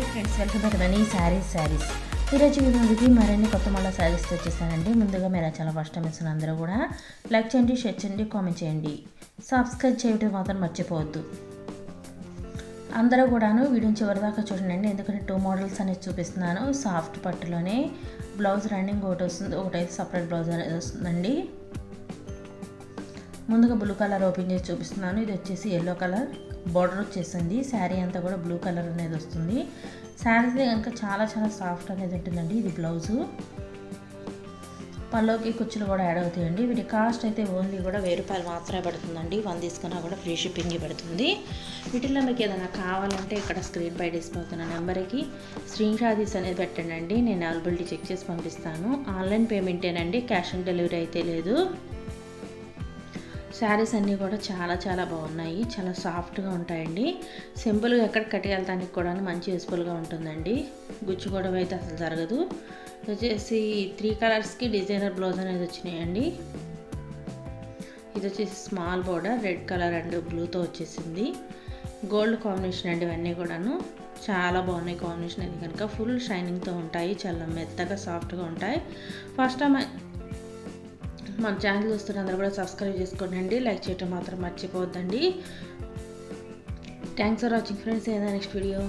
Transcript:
Hi friends, welcome back money saris. ఈరోజు మీ ముందుకి మరిన్ని కొత్త మళ్ళీ శారీస్ వచ్చేసానండి. ముందుగా మీరు చాలా ఫస్ట్ టైం ఇస్తున్న అందరూ కూడా లైక్ చేయండి, షేర్ చేయండి, కామెంట్ చేయండి, సబ్స్క్రైబ్ చేయడం మాత్రం మర్చిపోవద్దు. అందరూ కూడాను వీడియోని చివరిదాకా చూడండి, ఎందుకంటే 2 మోడల్స్ అనేది చూపిస్తున్నాను. సాఫ్ట్ పట్టులోనే బ్లౌజ్ రన్నింగ్ ఒకటి వస్తుంది, ఒకటైతే సపరేట్ బ్లౌజ్ అనేది వస్తుందండి. ముందుగా బ్లూ కలర్ ఓపెన్ చేసి చూపిస్తున్నాను. ఇది వచ్చేసి ఎల్లో కలర్ బార్డర్ వచ్చేసింది. శారీ అంతా కూడా బ్లూ కలర్ అనేది వస్తుంది. శారీ కనుక చాలా సాఫ్ట్ అనేది ఉంటుందండి. ఇది బ్లౌజు, పల్లోకి కుచ్చులు కూడా యాడ్ అవుతాయండి. వీటి కాస్ట్ అయితే ఓన్లీ కూడా 1000 రూపాయలు మాత్రమే పడుతుందండి. 1 తీసుకున్నా కూడా ఫ్రీ షిప్పింగ్ పడుతుంది. వీటిల్లో మీకు ఏదైనా కావాలంటే ఇక్కడ స్క్రీన్ పై డిస్ప్లే అవుతున్న నెంబర్కి స్క్రీన్ షాట్ అనేది పెట్టండి. నేను అవైలబిలిటీ చెక్ చేసి పంపిస్తాను. ఆన్లైన్ పేమెంటేనండి, క్యాష్ ఆన్ డెలివరీ అయితే లేదు. శారీస్ అన్నీ కూడా చాలా బాగున్నాయి, చాలా సాఫ్ట్గా ఉంటాయండి. సింపుల్గా ఎక్కడ కట్టుకెళ్ళడానికి కూడా మంచి యూస్ఫుల్గా ఉంటుందండి. గుచ్చుకోవడం అయితే అసలు జరగదు. వచ్చేసి 3 కలర్స్కి డిజైనర్ బ్లౌజ్ అనేది వచ్చినాయండి. ఇది వచ్చేసి small border red colour and బ్లూతో వచ్చేసింది. గోల్డ్ కాంబినేషన్ అండి. ఇవన్నీ కూడాను చాలా బాగున్నాయి. కాంబినేషన్ అది కనుక ఫుల్ షైనింగ్తో ఉంటాయి, చాలా మెత్తగా సాఫ్ట్గా ఉంటాయి. ఫస్ట్ టైం మన ఛానల్ చూస్తున్న అందరూ కూడా సబ్స్క్రైబ్ చేసుకోండి, లైక్ చేయడం మాత్రం మర్చిపోవద్దండి. Thanks for watching friends. ఏదైనా నెక్స్ట్ వీడియో.